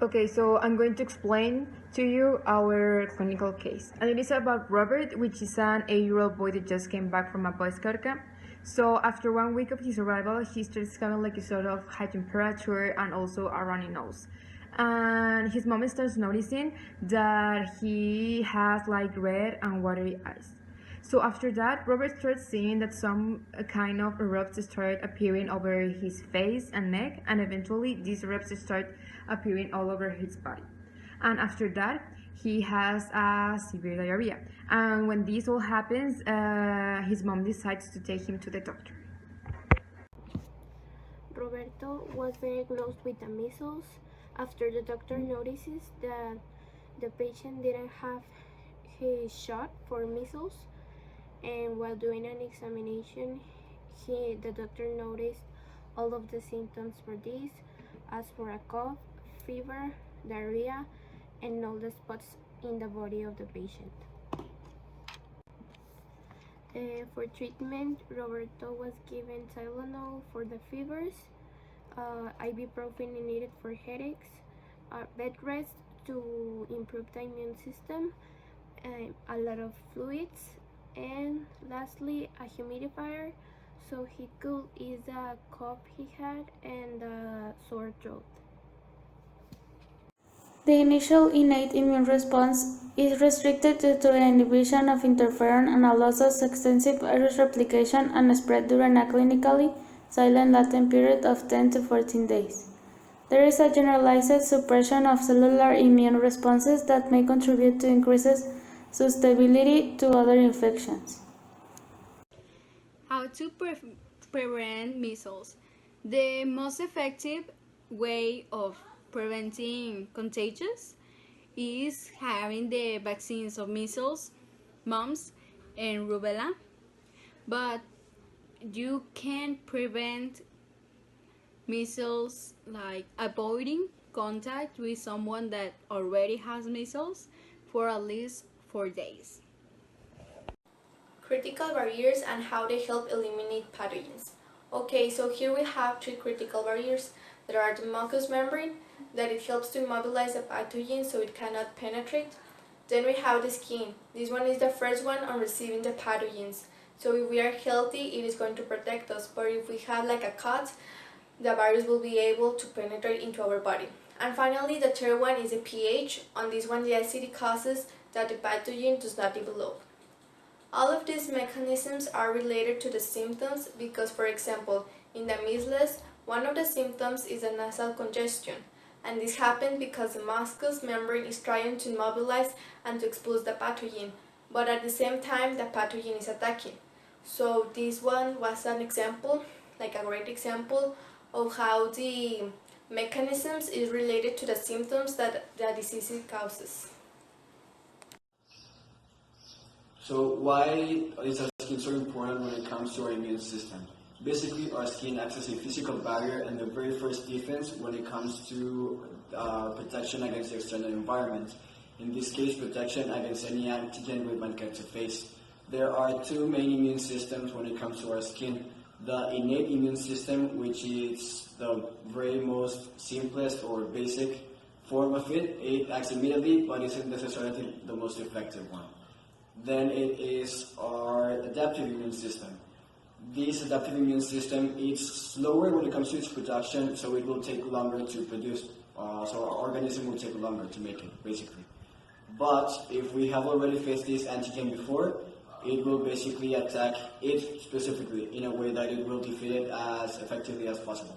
Okay, so I'm going to explain to you our clinical case. And it is about Robert, which is an 8-year-old boy that just came back from a Boy Scout camp. So after 1 week of his arrival, he starts having like a sort of high temperature and also a runny nose. And his mom starts noticing that he has like red and watery eyes. So after that, Robert starts seeing that some kind of erupts start appearing over his face and neck, and eventually these erupts start appearing all over his body. And after that, he has a severe diarrhea. And when this all happens, his mom decides to take him to the doctor. Roberto was diagnosed with the measles after the doctor notices that the patient didn't have his shot for measles, and while doing an examination, the doctor noticed all of the symptoms for this, as for a cough, fever, diarrhea, and all the spots in the body of the patient. For treatment, Roberto was given Tylenol for the fevers, ibuprofen needed for headaches, bed rest to improve the immune system, a lot of fluids, and lastly a humidifier so he could ease the cough he had and the sore throat. The initial innate immune response is restricted due to the inhibition of interferon and allows us extensive virus replication and spread during a clinically silent latent period of 10 to 14 days. There is a generalized suppression of cellular immune responses that may contribute to increased susceptibility to other infections. How to prevent measles. The most effective way of preventing contagions is having the vaccines of measles, mumps, and rubella. But you can prevent measles like avoiding contact with someone that already has measles for at least 4 days. Critical barriers and how they help eliminate pathogens. Okay, so here we have 3 critical barriers. There are the mucous membrane, that it helps to immobilize the pathogen so it cannot penetrate. Then we have the skin. This one is the first one on receiving the pathogens. So if we are healthy, it is going to protect us. But if we have like a cut, the virus will be able to penetrate into our body. And finally, the third one is the pH. On this one, the acidity causes that the pathogen does not develop. All of these mechanisms are related to the symptoms because, for example, in the measles, one of the symptoms is a nasal congestion, and this happens because the mucous membrane is trying to immobilize and to expose the pathogen, but at the same time the pathogen is attacking. So this one was an example, like a great example of how the mechanisms is related to the symptoms that the disease causes. So why is our skin so important when it comes to our immune system? Basically, our skin acts as a physical barrier and the very first defense when it comes to protection against the external environment. In this case, protection against any antigen we might get to face. There are 2 main immune systems when it comes to our skin. The innate immune system, which is the very most simplest or basic form of it. It acts immediately, but isn't necessarily the most effective one. Then it is our adaptive immune system. This adaptive immune system is slower when it comes to its production, so it will take longer to produce. So our organism will take longer to make it, basically. But if we have already faced this antigen before, it will basically attack it specifically in a way that it will defeat it as effectively as possible.